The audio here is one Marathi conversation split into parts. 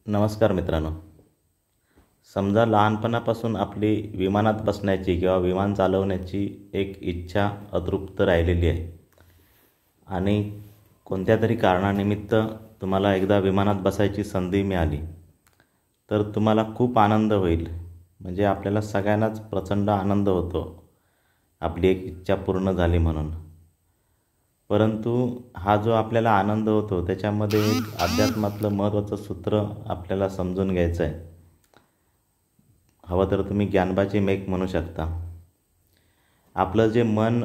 नमस्कार मित्रांनो. समजा लहानपणापासून आपली विमानात बसण्याची किंवा विमान चालवण्याची एक इच्छा अतृप्त राहिलेली आहे आणि कोणत्या तरी कारणानिमित्त तुम्हाला एकदा विमानात बसायची संधी मिळाली तर तुम्हाला खूप आनंद होईल. म्हणजे आपल्याला सगळ्यांनाच प्रचंड आनंद होतो आपली एक इच्छा पूर्ण झाली म्हणून. परंतु हा जो आपल्याला आनंद होतो त्याच्यामध्ये एक अध्यात्मातलं महत्त्वाचं सूत्र आपल्याला समजून घ्यायचं आहे. हवं तर तुम्ही ज्ञानबाची मेघ म्हणू शकता. आपलं जे मन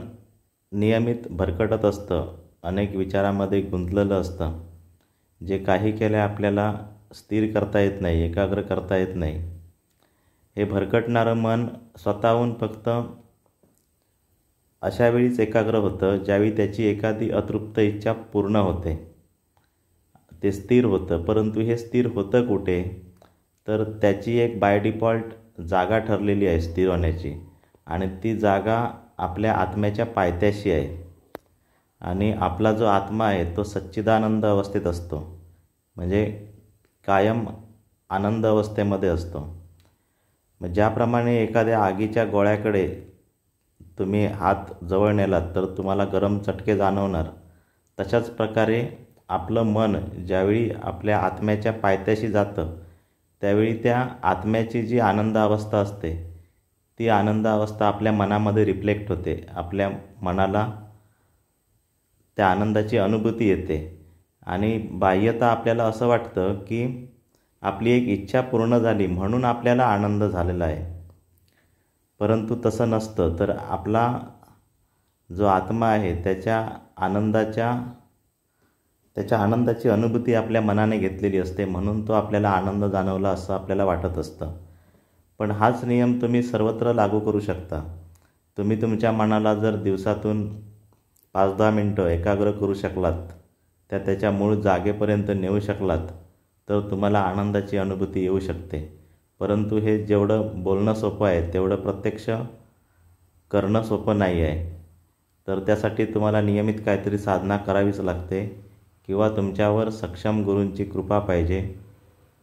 नियमित भरकटत असतं, अनेक विचारामध्ये गुंतलेलं असतं, जे काही केले आपल्याला स्थिर करता येत नाही, एकाग्र करता येत नाही, हे भरकटणारं मन स्वतःहून फक्त अशा वेळीच एकाग्र होतं ज्यावेळी त्याची एखादी अतृप्त इच्छा पूर्ण होते, ते स्थिर होतं. परंतु हे स्थिर होतं कुठे, तर त्याची एक बाय डिफॉल्ट जागा ठरलेली आहे स्थिर होण्याची, आणि ती जागा आपल्या आत्म्याच्या पायथ्याशी आहे. आणि आपला जो आत्मा आहे तो सच्चिदानंद अवस्थेत असतो, म्हणजे कायम आनंद अवस्थेमध्ये असतो. मग ज्याप्रमाणे एखाद्या आगीच्या गोळ्याकडे तुम्ही हात जवळ नेलात तर तुम्हाला गरम चटके जाणवणार, तशाच प्रकारे आपलं मन ज्यावेळी आपल्या आत्म्याच्या पायथ्याशी जातं त्यावेळी त्या आत्म्याची जी आनंद अवस्था असते ती आनंद अवस्था आपल्या मनामध्ये रिफ्लेक्ट होते. आपल्या मनाला त्या आनंदाची अनुभूती येते आणि बाह्यतः आपल्याला असं वाटतं की आपली एक इच्छा पूर्ण झाली म्हणून आपल्याला आनंद झालेला आहे. परंतु तसं नसतं. तर आपला जो आत्मा आहे त्याच्या आनंदाची अनुभूती आपल्या मनाने घेतलेली असते, म्हणून तो आपल्याला आनंद जाणवला असं आपल्याला वाटत असतं. पण हाच नियम तुम्ही सर्वत्र लागू करू शकता. तुम्ही तुमच्या मनाला जर दिवसातून 5-10 मिनटं एकाग्र करू शकलात, त्याच्या मूळ जागेपर्यंत नेऊ शकलात, तर तुम्हाला आनंदाची अनुभूती येऊ शकते. परंतु हे जेवढं बोलणं सोपं आहे तेवढं प्रत्यक्ष करणं सोपं नाही आहे. तर त्यासाठी तुम्हाला नियमित काहीतरी साधना करावीच लागते किंवा तुमच्यावर सक्षम गुरूंची कृपा पाहिजे.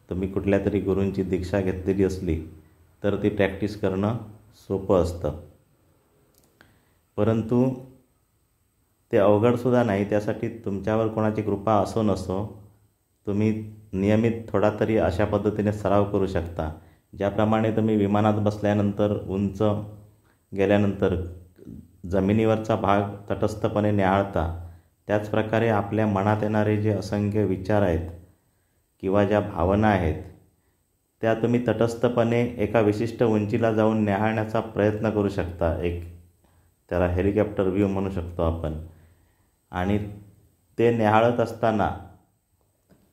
तुम्ही कुठल्या तरी गुरूंची दीक्षा घेतलेली असली तर ती प्रॅक्टिस करणं सोपं असतं. परंतु ते अवघडसुद्धा नाही. त्यासाठी तुमच्यावर कोणाची कृपा असो नसो, तुम्ही नियमित थोडा तरी अशा पद्धतीने सराव करू शकता. ज्याप्रमाणे तुम्ही विमानात बसल्यानंतर उंच गेल्यानंतर जमिनीवरचा भाग तटस्थपणे न्याहाळता, त्याचप्रकारे आपल्या मनात येणारे जे असंख्य विचार आहेत किंवा ज्या भावना आहेत त्या तुम्ही तटस्थपणे एका विशिष्ट उंचीला जाऊन न्याहाळण्याचा प्रयत्न करू शकता. एक त्याला हेलिकॉप्टर व्ह्यू म्हणू शकतो आपण. आणि ते न्याहाळत असताना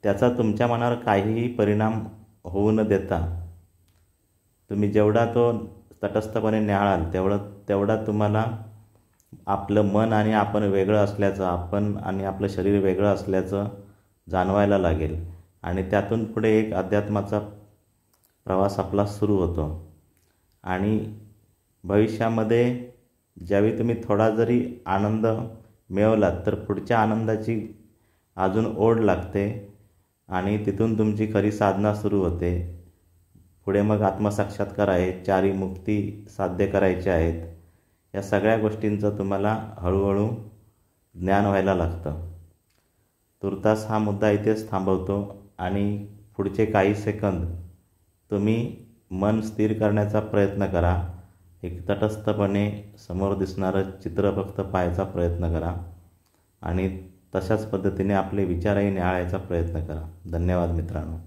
त्याचा तुमच्या मनावर काहीही परिणाम होऊ न देता तुम्ही जेवढा तो तटस्थपणे न्याहाळाल तेवढा तुम्हाला आपलं मन आणि आपण वेगळं असल्याचं, आपण आणि आपलं शरीर वेगळं असल्याचं जाणवायला लागेल. आणि त्यातून पुढे एक अध्यात्माचा प्रवास आपला सुरू होतो. आणि भविष्यामध्ये ज्यावेळी तुम्ही थोडा जरी आनंद मिळवलात तर पुढच्या आनंदाची अजून ओढ लागते आणि तिथून तुमची खरी साधना सुरू होते. पुढे मग आत्मसाक्षात्कार आहे, चारी मुक्ती साध्य करायची आहेत. या सगळ्या गोष्टींचं तुम्हाला हळूहळू ज्ञान व्हायला लागतं. तुर्तास हा मुद्दा इथेच थांबवतो आणि पुढचे काही सेकंद तुम्ही मन स्थिर करण्याचा प्रयत्न करा. एक तटस्थपणे समोर दिसणारं चित्र फक्त पाहायचा प्रयत्न करा आणि तशाच पद्धतीने आपले विचारही न्याहाळायचा प्रयत्न करा. धन्यवाद मित्रांनो.